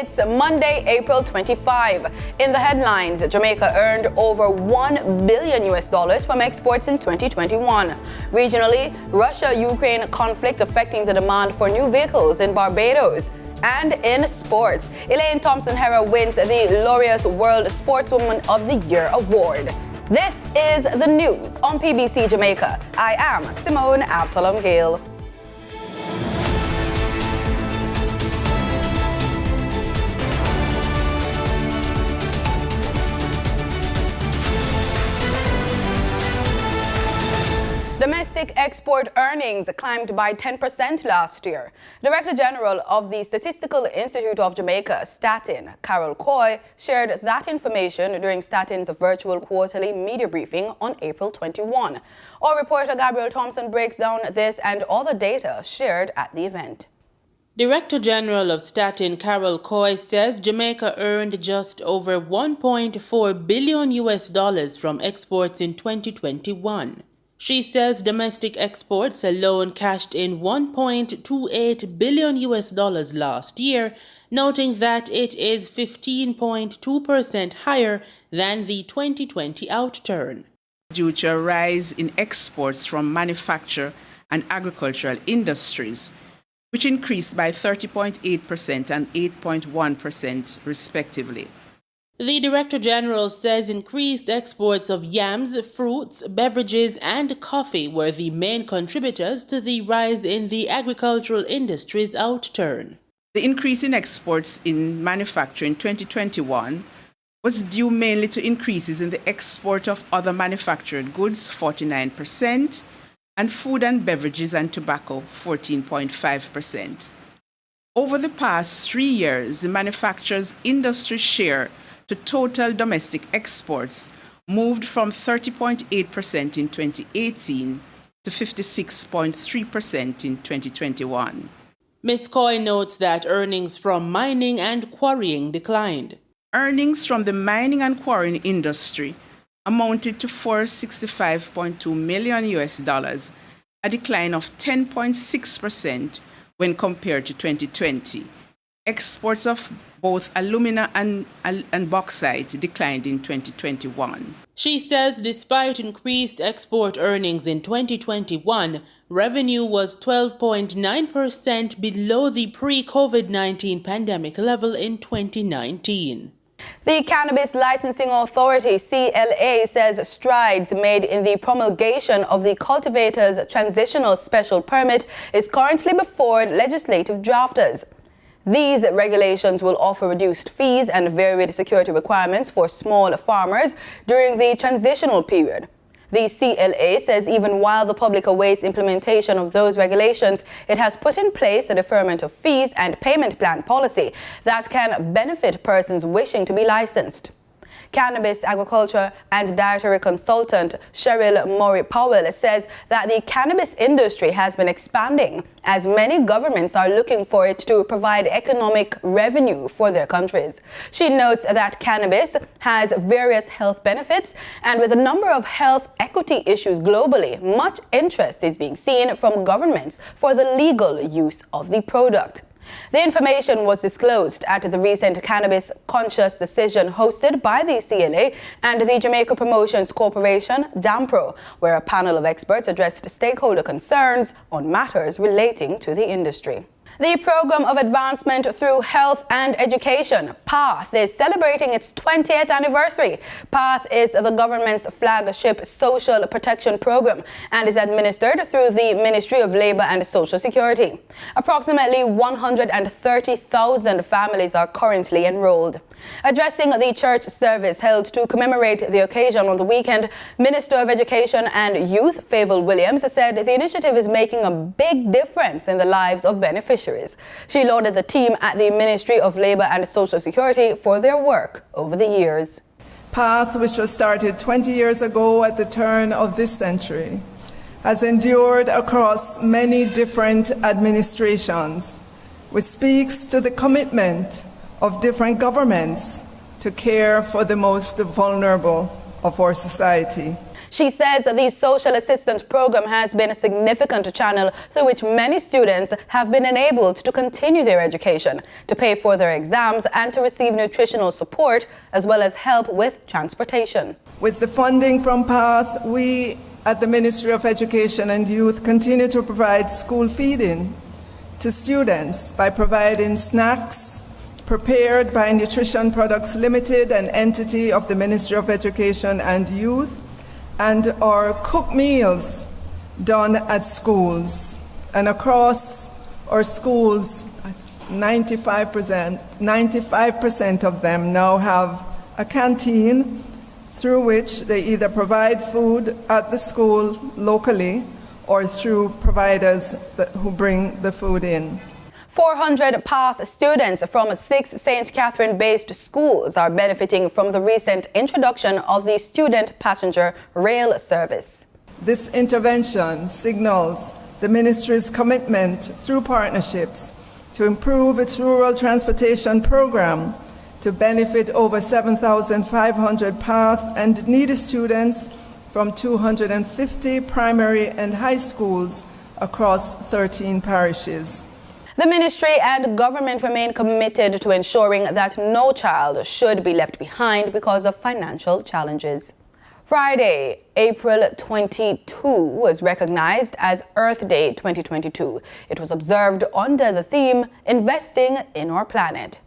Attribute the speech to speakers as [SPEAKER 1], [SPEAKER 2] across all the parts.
[SPEAKER 1] It's Monday, April 25. In the headlines, Jamaica earned over $1 billion from exports in 2021. Regionally, Russia-Ukraine conflict affecting the demand for new vehicles in Barbados. And in sports, Elaine Thompson-Herah wins the Laureus World Sportswoman of the Year award. This is the news on PBC Jamaica. I am Simone Absalom Gale. Domestic export earnings climbed by 10% last year. Director General of the Statistical Institute of Jamaica, Statin, Carol Coy, shared that information during Statin's virtual quarterly media briefing on April 21. Our reporter Gabriel Thompson breaks down this and other data shared at the event.
[SPEAKER 2] Director General of Statin Carol Coy says Jamaica earned just over $1.4 billion from exports in 2021. She says domestic exports alone cashed in $1.28 billion last year, noting that it is 15.2% higher than the 2020 outturn.
[SPEAKER 3] Due to a rise in exports from manufacture and agricultural industries, which increased by 30.8% and 8.1% respectively.
[SPEAKER 2] The Director General says increased exports of yams, fruits, beverages, and coffee were the main contributors to the rise in the agricultural industry's outturn.
[SPEAKER 3] The increase in exports in manufacturing in 2021 was due mainly to increases in the export of other manufactured goods, 49%, and food and beverages and tobacco, 14.5%. Over the past 3 years, the manufacturers' industry share to total domestic exports moved from 30.8% in 2018 to 56.3% in 2021.
[SPEAKER 2] Ms. Coy notes that earnings from mining and quarrying declined.
[SPEAKER 3] Earnings from the mining and quarrying industry amounted to $465.2 million, a decline of 10.6% when compared to 2020. Exports of both alumina and bauxite declined in 2021.
[SPEAKER 2] She says despite increased export earnings in 2021, revenue was 12.9% below the pre-COVID-19 pandemic level in 2019.
[SPEAKER 1] The Cannabis Licensing Authority, CLA, says strides made in the promulgation of the Cultivators Transitional Special Permit is currently before legislative drafters. These regulations will offer reduced fees and varied security requirements for small farmers during the transitional period. The CLA says even while the public awaits implementation of those regulations, it has put in place a deferment of fees and payment plan policy that can benefit persons wishing to be licensed. Cannabis agriculture and dietary consultant Cheryl Murray-Powell says that the cannabis industry has been expanding as many governments are looking for it to provide economic revenue for their countries. She notes that cannabis has various health benefits, and with a number of health equity issues globally, much interest is being seen from governments for the legal use of the product. The information was disclosed at the recent Cannabis Conscious Decision hosted by the CLA and the Jamaica Promotions Corporation, JAMPRO, where a panel of experts addressed stakeholder concerns on matters relating to the industry. The Program of Advancement Through Health and Education, PATH, is celebrating its 20th anniversary. PATH is the government's flagship social protection program and is administered through the Ministry of Labour and Social Security. Approximately 130,000 families are currently enrolled. Addressing the church service held to commemorate the occasion on the weekend, Minister of Education and Youth Favour Williams said the initiative is making a big difference in the lives of beneficiaries. She lauded the team at the Ministry of Labour and Social Security for their work over the years.
[SPEAKER 4] PATH, which was started 20 years ago at the turn of this century, has endured across many different administrations, which speaks to the commitment of different governments to care for the most vulnerable of our society.
[SPEAKER 1] She says the social assistance program has been a significant channel through which many students have been enabled to continue their education, to pay for their exams, and to receive nutritional support, as well as help with transportation.
[SPEAKER 4] With the funding from PATH, we at the Ministry of Education and Youth continue to provide school feeding to students by providing snacks prepared by Nutrition Products Limited, an entity of the Ministry of Education and Youth, and our cooked meals done at schools. And across our schools, 95% of them now have a canteen through which they either provide food at the school locally or through providers who bring the food in.
[SPEAKER 1] 400 PATH students from 6 St. Catherine-based schools are benefiting from the recent introduction of the student passenger rail service.
[SPEAKER 4] This intervention signals the ministry's commitment through partnerships to improve its rural transportation program to benefit over 7,500 PATH and needy students from 250 primary and high schools across 13 parishes.
[SPEAKER 1] The ministry and government remain committed to ensuring that no child should be left behind because of financial challenges. Friday, April 22 was recognized as Earth Day 2022. It was observed under the theme, Investing in Our Planet.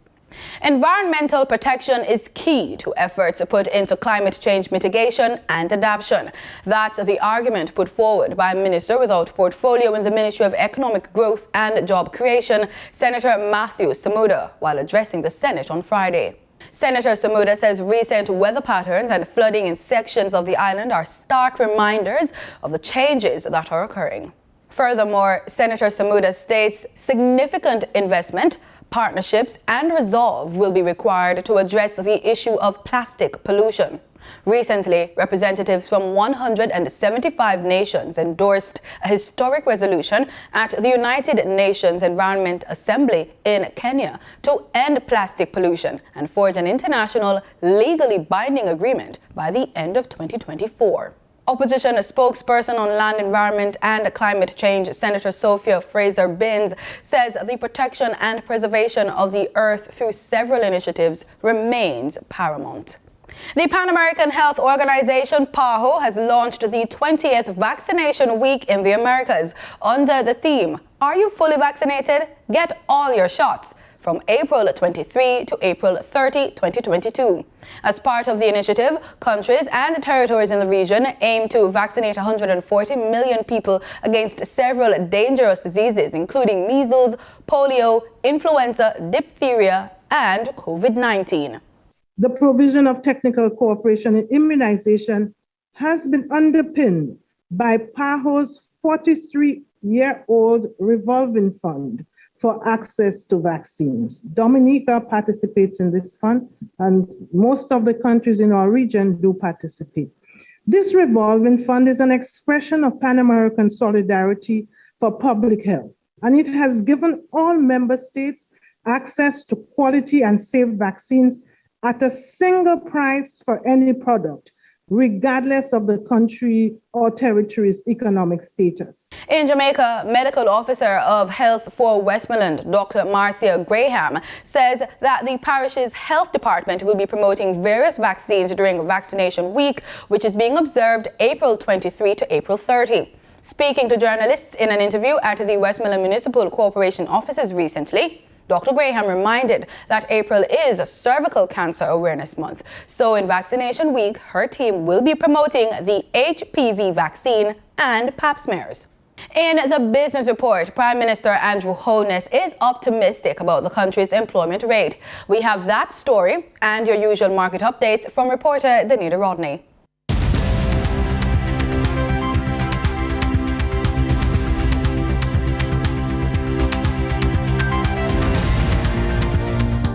[SPEAKER 1] Environmental protection is key to efforts put into climate change mitigation and adaptation. That's the argument put forward by a minister without portfolio in the Ministry of Economic Growth and Job Creation, Senator Matthew Samuda, while addressing the Senate on Friday. Senator Samuda says recent weather patterns and flooding in sections of the island are stark reminders of the changes that are occurring. Furthermore, Senator Samuda states significant investment, partnerships and resolve will be required to address the issue of plastic pollution. Recently, representatives from 175 nations endorsed a historic resolution at the United Nations Environment Assembly in Kenya to end plastic pollution and forge an international, legally binding agreement by the end of 2024. Opposition spokesperson on land, environment and climate change, Senator Sophia Fraser-Binns, says the protection and preservation of the earth through several initiatives remains paramount. The Pan American Health Organization, PAHO, has launched the 20th Vaccination Week in the Americas under the theme, Are you fully vaccinated? Get all your shots, from April 23 to April 30, 2022. As part of the initiative, countries and territories in the region aim to vaccinate 140 million people against several dangerous diseases, including measles, polio, influenza, diphtheria, and COVID-19.
[SPEAKER 5] The provision of technical cooperation in immunization has been underpinned by PAHO's 43-year-old revolving fund for access to vaccines. Dominica participates in this fund, and most of the countries in our region do participate. This revolving fund is an expression of Pan-American solidarity for public health, and it has given all member states access to quality and safe vaccines at a single price for any product, regardless of the country or territory's economic status.
[SPEAKER 1] In Jamaica, Medical Officer of Health for Westmoreland, Dr. Marcia Graham, says that the parish's health department will be promoting various vaccines during Vaccination Week, which is being observed April 23 to April 30. Speaking to journalists in an interview at the Westmoreland Municipal Corporation offices recently, Dr. Graham reminded that April is Cervical Cancer Awareness Month. So in Vaccination Week, her team will be promoting the HPV vaccine and pap smears. In the business report, Prime Minister Andrew Holness is optimistic about the country's employment rate. We have that story and your usual market updates from reporter Danita Rodney.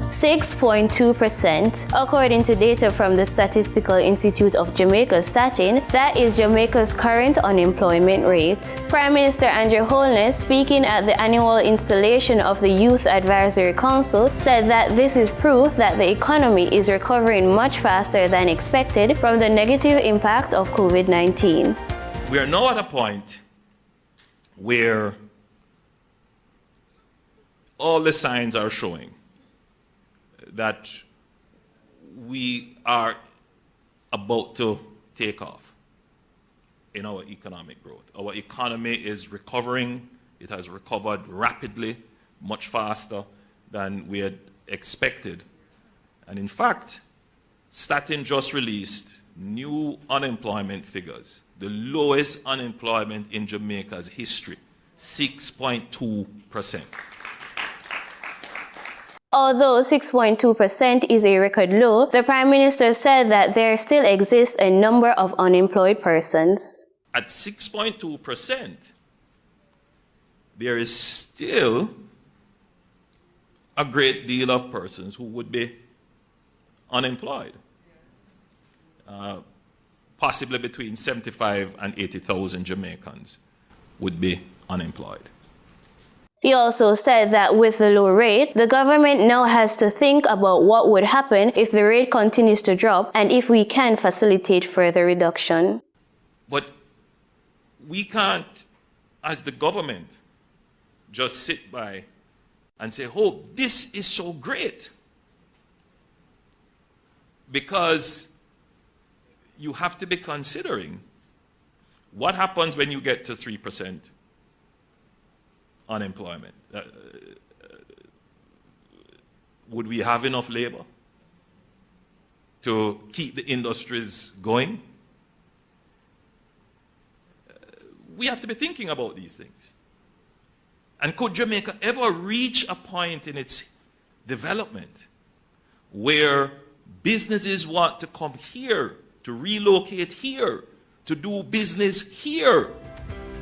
[SPEAKER 6] 6.2%. According to data from the Statistical Institute of Jamaica, Statin, that is Jamaica's current unemployment rate. Prime Minister Andrew Holness, speaking at the annual installation of the Youth Advisory Council, said that this is proof that the economy is recovering much faster than expected from the negative impact of COVID-19.
[SPEAKER 7] We are now at a point where all the signs are showing that we are about to take off in our economic growth. Our economy is recovering. It has recovered rapidly, much faster than we had expected. And in fact, Statin just released new unemployment figures, the lowest unemployment in Jamaica's history, 6.2%.
[SPEAKER 6] Although 6.2% is a record low, the Prime Minister said that there still exists a number of unemployed persons.
[SPEAKER 7] At 6.2%, there is still a great deal of persons who would be unemployed. Possibly between 75 and 80,000 Jamaicans would be unemployed.
[SPEAKER 6] He also said that with the low rate, the government now has to think about what would happen if the rate continues to drop and if we can facilitate further reduction.
[SPEAKER 7] But we can't, as the government, just sit by and say, oh, this is so great. Because you have to be considering what happens when you get to 3% unemployment. Would we have enough labor to keep the industries going? We have to be thinking about these things. And could Jamaica ever reach a point in its development where businesses want to come here, to relocate here, to do business here?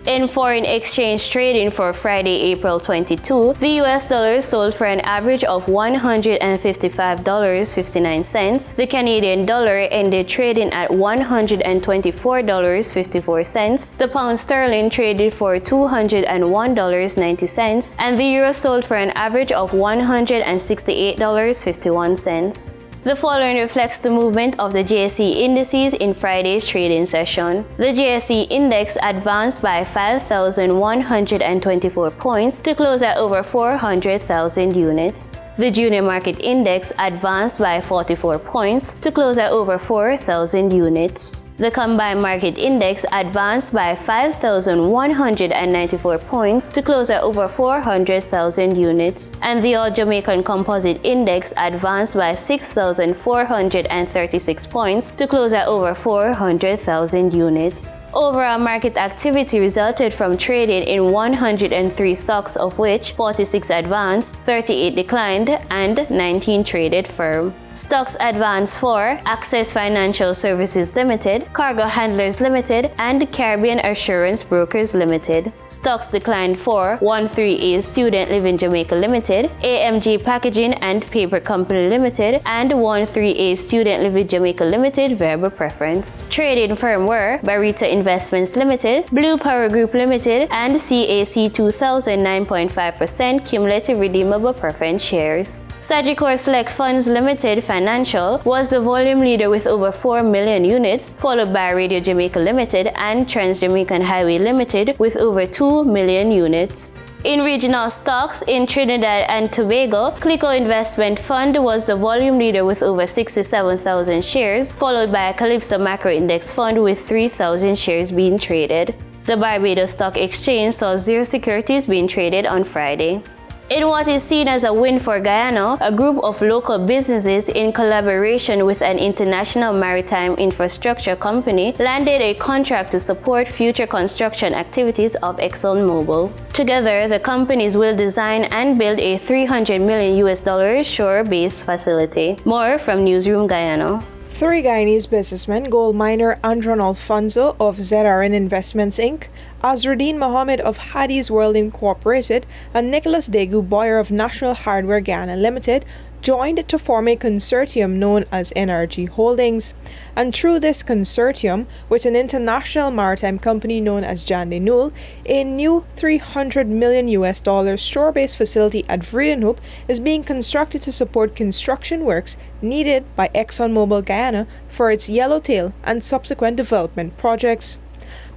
[SPEAKER 6] In foreign exchange trading for Friday, April 22, the US dollar sold for an average of $155.59. The Canadian dollar ended trading at $124.54. The pound sterling traded for $201.90, and the euro sold for an average of $168.51. The following reflects the movement of the JSE indices in Friday's trading session. The JSE index advanced by 5,124 points to close at over 400,000 units. The junior market index advanced by 44 points to close at over 4,000 units. The combined market index advanced by 5,194 points to close at over 400,000 units. And the All Jamaican Composite Index advanced by 6,436 points to close at over 400,000 units. Overall market activity resulted from trading in 103 stocks, of which 46 advanced, 38 declined, and 19 traded firm. Stocks advanced for Access Financial Services Limited, Cargo Handlers Limited, and Caribbean Assurance Brokers Limited. Stocks declined for 13A Student Living Jamaica Limited, AMG Packaging and Paper Company Limited, and 13A Student Living Jamaica Limited Variable Preference. Trading firm were Barita Investments Limited, Blue Power Group Limited, and CAC 2000 9.5% Cumulative Redeemable Preference Shares. Sagicor Select Funds Limited Financial was the volume leader with over 4 million units, followed by Radio Jamaica Limited and Trans Jamaican Highway Limited with over 2 million units. In regional stocks, in Trinidad and Tobago, Clico Investment Fund was the volume leader with over 67,000 shares, followed by Calypso Macro Index Fund with 3,000 shares being traded. The Barbados Stock Exchange saw 0 securities being traded on Friday. In what is seen as a win for Guyana, a group of local businesses in collaboration with an international maritime infrastructure company landed a contract to support future construction activities of ExxonMobil. Together, the companies will design and build a $300 million shore-based facility. More from Newsroom Guyana.
[SPEAKER 8] 3 Guyanese businessmen, gold miner Andron Alfonso of ZRN Investments Inc., Azruddin Mohammed of Hadi's World Incorporated, and Nicholas Degu Boyer of National Hardware Ghana Limited joined to form a consortium known as NRG Holdings. And through this consortium, with an international maritime company known as Jan de Nul, a new $300 million shore-based facility at Vredenhoop is being constructed to support construction works needed by ExxonMobil Guyana for its Yellowtail and subsequent development projects.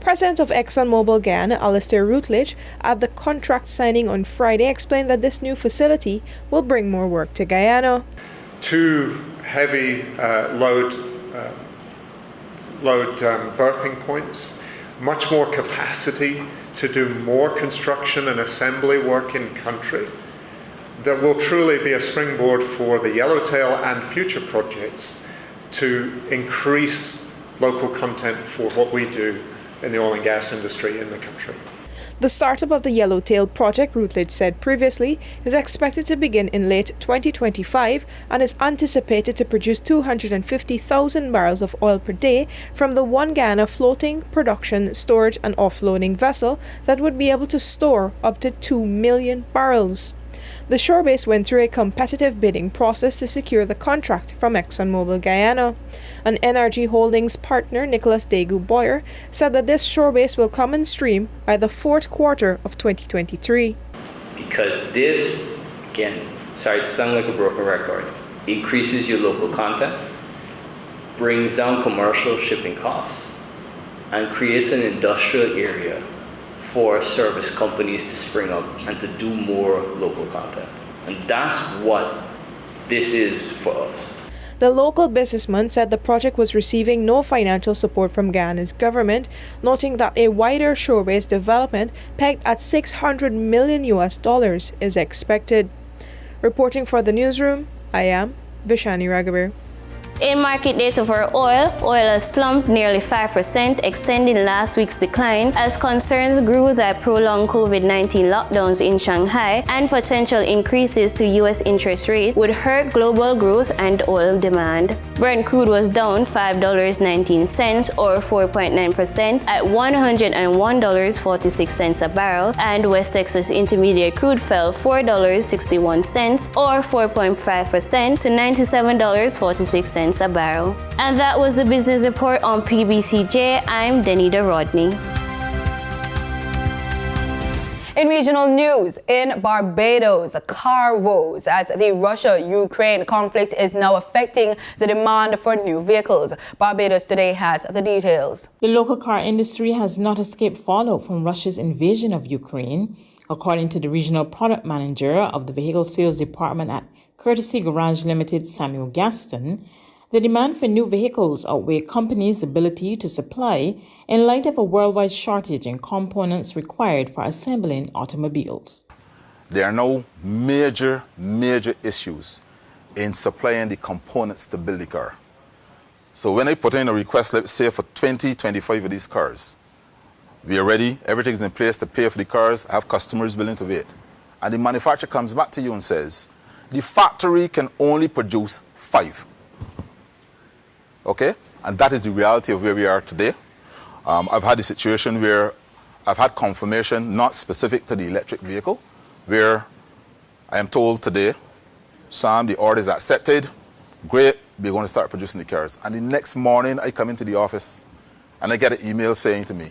[SPEAKER 8] President of ExxonMobil Guyana, Alistair Routledge, at the contract signing on Friday, explained that this new facility will bring more work to Guyana.
[SPEAKER 9] Two heavy load berthing points, much more capacity to do more construction and assembly work in country. That will truly be a springboard for the Yellowtail and future projects to increase local content for what we do in the oil and gas industry in the country.
[SPEAKER 8] The startup of the Yellowtail project, Routledge said previously, is expected to begin in late 2025 and is anticipated to produce 250,000 barrels of oil per day from the One Guyana floating, production, storage and offloading vessel that would be able to store up to 2 million barrels. The shore base went through a competitive bidding process to secure the contract from ExxonMobil Guyana. An NRG Holdings partner, Nicholas Dagu Boyer, said that this shore base will come on stream by the fourth quarter of 2023.
[SPEAKER 10] Because this, again, sorry to sound like a broken record, increases your local content, brings down commercial shipping costs, and creates an industrial area for service companies to spring up and to do more local content. And that's what this is for us.
[SPEAKER 8] The local businessman said the project was receiving no financial support from Guyana's government, noting that a wider shore-based development pegged at $600 million is expected. Reporting for the newsroom, I am Vishani Raghaber.
[SPEAKER 6] In market data for oil has slumped nearly 5%, extending last week's decline as concerns grew that prolonged COVID-19 lockdowns in Shanghai and potential increases to U.S. interest rate would hurt global growth and oil demand. Brent crude was down $5.19 or 4.9% at $101.46 a barrel, and West Texas Intermediate crude fell $4.61 or 4.5% to $97.46 a barrel. And that was the business report on PBCJ. I'm Denida Rodney.
[SPEAKER 1] In regional news, in Barbados, car woes as the Russia-Ukraine conflict is now affecting the demand for new vehicles. Barbados Today has the details.
[SPEAKER 2] The local car industry has not escaped fallout from Russia's invasion of Ukraine. According to the regional product manager of the vehicle sales department at Courtesy Garage Limited, Samuel Gaston, the demand for new vehicles outweighs companies' ability to supply in light of a worldwide shortage in components required for assembling automobiles.
[SPEAKER 11] There are no major issues in supplying the components to build the car. So when I put in a request, let's say for 25 of these cars, we are ready, everything's in place to pay for the cars, have customers willing to wait. And the manufacturer comes back to you and says, the factory can only produce 5. Okay? And that is the reality of where we are today. I've had a situation where I've had confirmation, not specific to the electric vehicle, where I am told today, Sam, the order is accepted, great, we're going to start producing the cars. And the next morning, I come into the office and I get an email saying to me,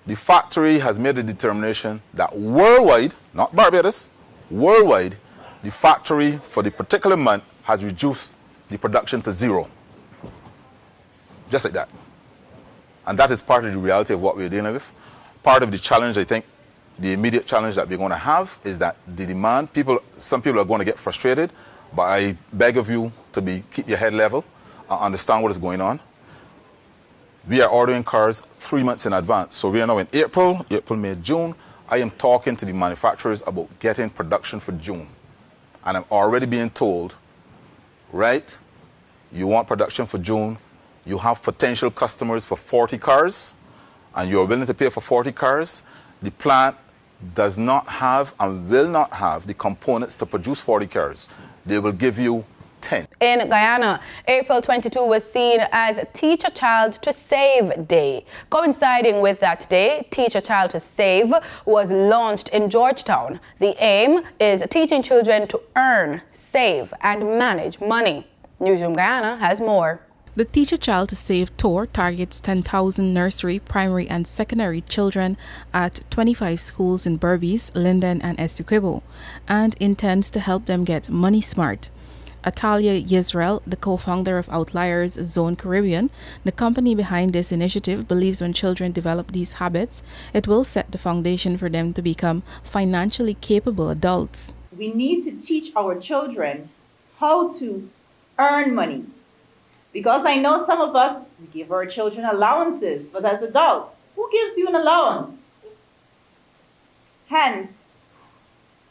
[SPEAKER 11] the factory has made a determination that worldwide, not Barbados, worldwide, the factory for the particular month has reduced the production to 0. Just like that. And that is part of the reality of what we're dealing with. Part of the challenge, I think, the immediate challenge that we're going to have is that the demand, some people are going to get frustrated, but I beg of you to keep your head level, understand what is going on. We are ordering cars 3 months in advance. So we are now in April, May, June. I am talking to the manufacturers about getting production for June. And I'm already being told, right, you want production for June, you have potential customers for 40 cars, and you're willing to pay for 40 cars. The plant does not have and will not have the components to produce 40 cars. They will give you 10.
[SPEAKER 1] In Guyana, April 22 was seen as Teach a Child to Save Day. Coinciding with that day, Teach a Child to Save was launched in Georgetown. The aim is teaching children to earn, save, and manage money. Newsroom Guyana has more.
[SPEAKER 12] The Teach a Child to Save tour targets 10,000 nursery, primary and secondary children at 25 schools in Berbice, Linden and Essequibo and intends to help them get money smart. Atalia Yisrael, the co-founder of Outliers Zone Caribbean, the company behind this initiative, believes when children develop these habits, it will set the foundation for them to become financially capable adults.
[SPEAKER 13] We need to teach our children how to earn money. Because I know some of us, we give our children allowances, but as adults, who gives you an allowance? Hence,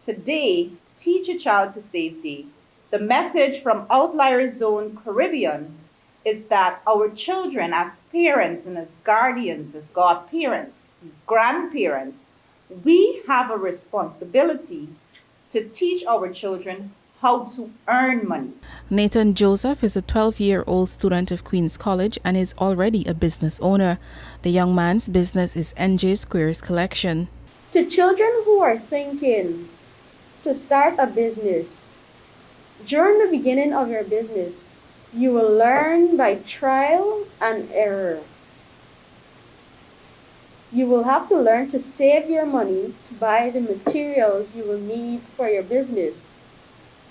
[SPEAKER 13] today, Teach a Child to Safety. The message from Outlier Zone Caribbean is that our children as parents and as guardians, as godparents, grandparents, we have a responsibility to teach our children how to earn money.
[SPEAKER 12] Nathan Joseph is a 12-year-old student of Queen's College and is already a business owner. The young man's business is NJ Squares Collection.
[SPEAKER 14] To children who are thinking to start a business, during the beginning of your business, you will learn by trial and error. You will have to learn to save your money to buy the materials you will need for your business.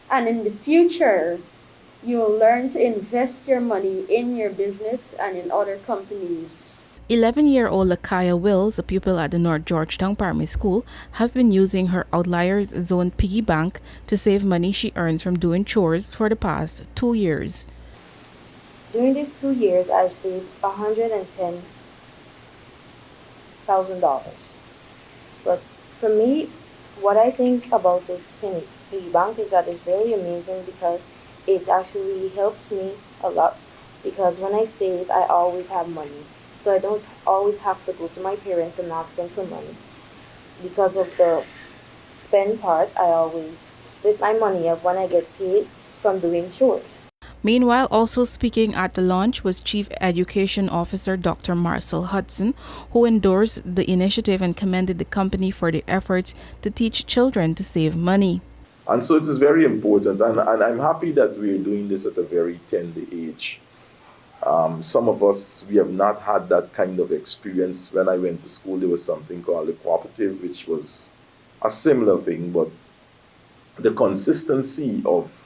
[SPEAKER 14] And in the future, you will learn to invest your money in your business and in other companies.
[SPEAKER 12] 11-year-old Lakaya Wills, a pupil at the North Georgetown Primary School, has been using her Outliers Zone piggy bank to save money she earns from doing chores for the past 2 years.
[SPEAKER 14] During these 2 years, I've saved $110,000. But for me, what I think about this piggy bank is that it's very amazing because it actually helps me a lot, because when I save, I always have money. So I don't always have to go to my parents and ask them for money. Because of the spend part, I always split my money up when I get paid from doing chores.
[SPEAKER 12] Meanwhile, also speaking at the launch was Chief Education Officer Dr. Marcel Hudson, who endorsed the initiative and commended the company for the efforts to teach children to save money.
[SPEAKER 15] And so it is very important, and I'm happy that we're doing this at a very tender age. Some of us, we have not had that kind of experience. When I went to school, there was something called a cooperative, which was a similar thing, but the consistency of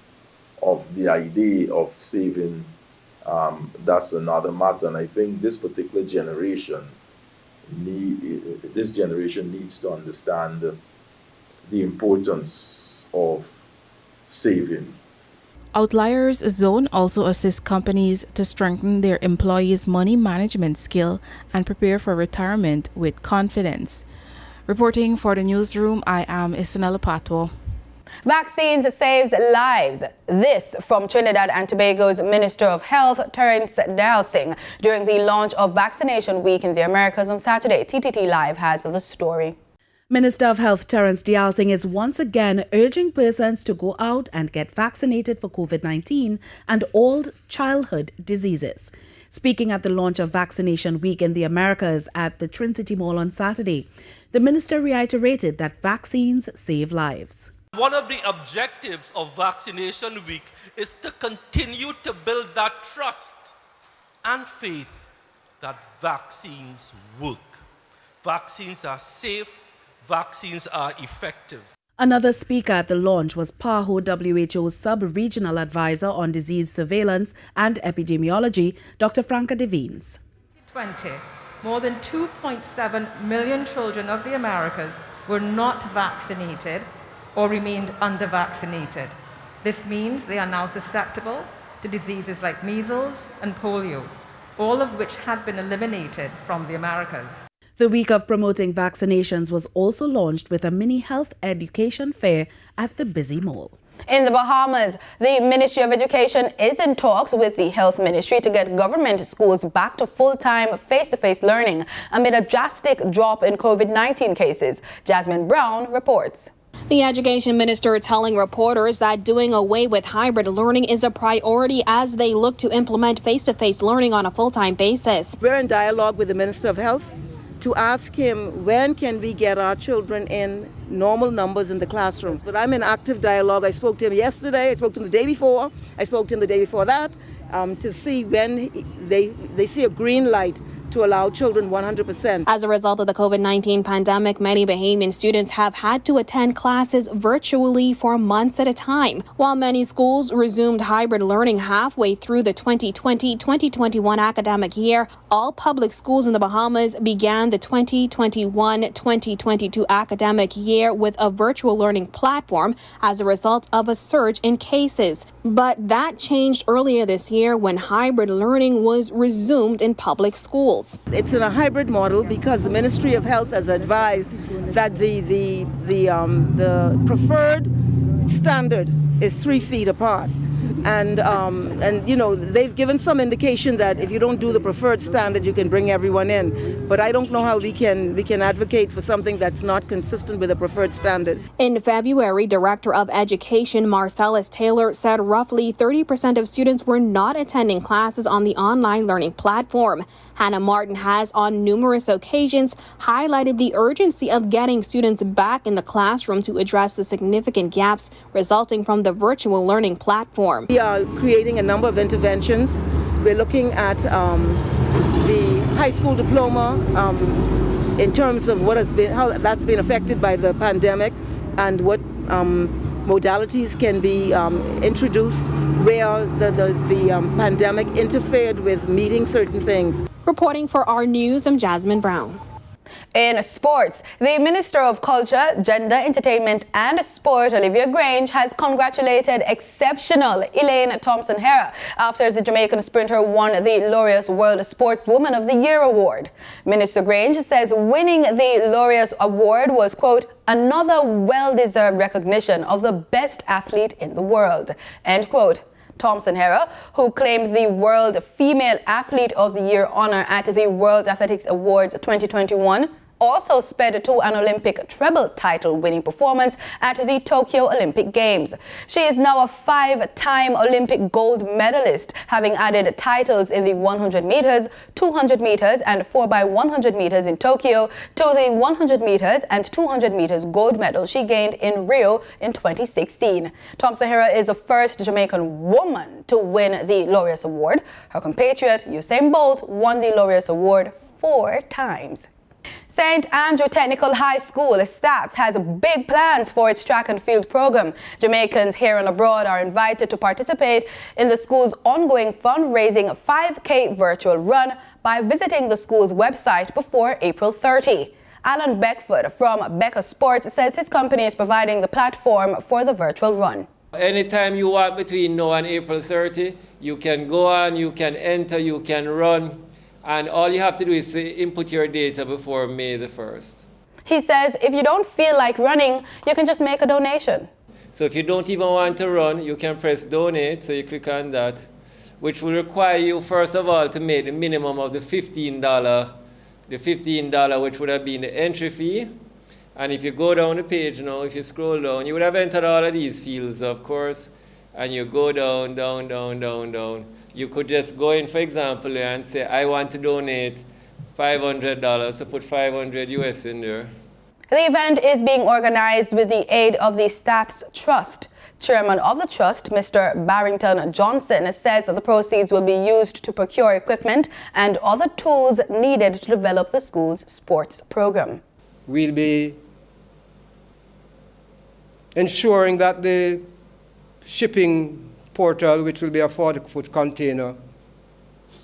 [SPEAKER 15] the idea of saving, that's another matter. And I think this particular generation, needs to understand the importance of saving.
[SPEAKER 12] Outliers Zone also assists companies to strengthen their employees' money management skill and prepare for retirement with confidence. Reporting for the newsroom, I am Isanella Patwo.
[SPEAKER 1] Vaccines saves lives. This from Trinidad and Tobago's Minister of Health, Terence Delsing, during the launch of Vaccination Week in the Americas on Saturday. TTT Live has the story.
[SPEAKER 16] Minister of Health Terence Delsing is once again urging persons to go out and get vaccinated for COVID-19 and all childhood diseases. Speaking at the launch of Vaccination Week in the Americas at the Twin City Mall on Saturday, the minister reiterated that vaccines save lives.
[SPEAKER 17] One of the objectives of Vaccination Week is to continue to build that trust and faith that vaccines work. Vaccines are safe. Vaccines are effective.
[SPEAKER 16] Another speaker at the launch was PAHO WHO's Sub-Regional Advisor on Disease Surveillance and Epidemiology, Dr. Franca Devines.
[SPEAKER 18] 2020, more than 2.7 million children of the Americas were not vaccinated or remained under-vaccinated. This means they are now susceptible to diseases like measles and polio, all of which had been eliminated from the Americas.
[SPEAKER 16] The week of promoting vaccinations was also launched with a mini health education fair at the busy mall.
[SPEAKER 1] In the Bahamas, the Ministry of Education is in talks with the Health Ministry to get government schools back to full-time face-to-face learning amid a drastic drop in COVID-19 cases. Jasmine Brown reports.
[SPEAKER 19] The education minister telling reporters that doing away with hybrid learning is a priority as they look to implement face-to-face learning on a full-time basis.
[SPEAKER 20] We're in dialogue with the Minister of Health to ask him when can we get our children in normal numbers in the classrooms. But I'm in active dialogue. I spoke to him yesterday, I spoke to him the day before, I spoke to him the day before that to see when they see a green light to allow children 100%.
[SPEAKER 19] As a result of the COVID-19 pandemic, many Bahamian students have had to attend classes virtually for months at a time. While many schools resumed hybrid learning halfway through the 2020-2021 academic year, all public schools in the Bahamas began the 2021-2022 academic year with a virtual learning platform as a result of a surge in cases. But that changed earlier this year when hybrid learning was resumed in public schools.
[SPEAKER 20] It's in a hybrid model because the Ministry of Health has advised that the preferred standard is 3 feet apart. And you know, they've given some indication that if you don't do the preferred standard, you can bring everyone in. But I don't know how we can advocate for something that's not consistent with a preferred standard.
[SPEAKER 19] In February, Director of Education Marcellus Taylor said roughly 30% of students were not attending classes on the online learning platform. Hannah Martin has on numerous occasions highlighted the urgency of getting students back in the classroom to address the significant gaps resulting from the virtual learning platform.
[SPEAKER 20] We are creating a number of interventions. We're looking at the high school diploma in terms of how that's been affected by the pandemic and what modalities can be introduced where the pandemic interfered with meeting certain things.
[SPEAKER 19] Reporting for our news, I'm Jasmine Brown.
[SPEAKER 1] In sports, the Minister of Culture, Gender, Entertainment and Sport, Olivia Grange, has congratulated exceptional Elaine Thompson-Herah after the Jamaican sprinter won the Laureus World Sportswoman of the Year award. Minister Grange says winning the Laureus award was, quote, another well-deserved recognition of the best athlete in the world, end quote. Thompson-Herah, who claimed the World Female Athlete of the Year honor at the World Athletics Awards 2021, also sped to an Olympic treble title winning performance at the Tokyo Olympic Games. She is now a 5-time Olympic gold medalist, having added titles in the 100 meters, 200 meters and 4x100 meters in Tokyo to the 100 meters and 200 meters gold medal she gained in Rio in 2016. Thompson-Herah is the first Jamaican woman to win the Laureus Award. Her compatriot Usain Bolt won the Laureus Award 4 times. St. Andrew Technical High School, STATS, has big plans for its track and field program. Jamaicans here and abroad are invited to participate in the school's ongoing fundraising 5K virtual run by visiting the school's website before April 30. Alan Beckford from Becca Sports says his company is providing the platform for the virtual run.
[SPEAKER 21] Anytime you want between now and April 30, you can go on, you can enter, you can run. And all you have to do is to input your data before May the 1st.
[SPEAKER 1] He says if you don't feel like running, you can just make a donation.
[SPEAKER 21] So if you don't even want to run, you can press donate, so you click on that, which will require you, first of all, to make the minimum of the $15, which would have been the entry fee. And if you go down the page now, if you scroll down, you would have entered all of these fields, of course, and you go down, down, down, down, down. You could just go in, for example, and say, I want to donate $500, so put 500 US in there.
[SPEAKER 1] The event is being organized with the aid of the Staff's Trust. Chairman of the Trust, Mr. Barrington Johnson, says that the proceeds will be used to procure equipment and other tools needed to develop the school's sports program.
[SPEAKER 22] We'll be ensuring that the shipping portal, which will be a 40-foot container,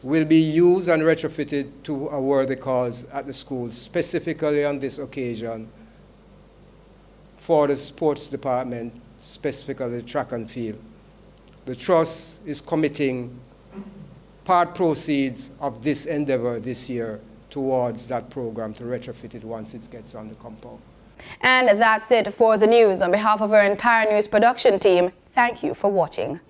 [SPEAKER 22] will be used and retrofitted to a worthy cause at the schools, specifically on this occasion for the sports department, specifically track and field. The Trust is committing part proceeds of this endeavor this year towards that program to retrofit it once it gets on the compound.
[SPEAKER 1] And that's it for the news. On behalf of our entire news production team, thank you for watching.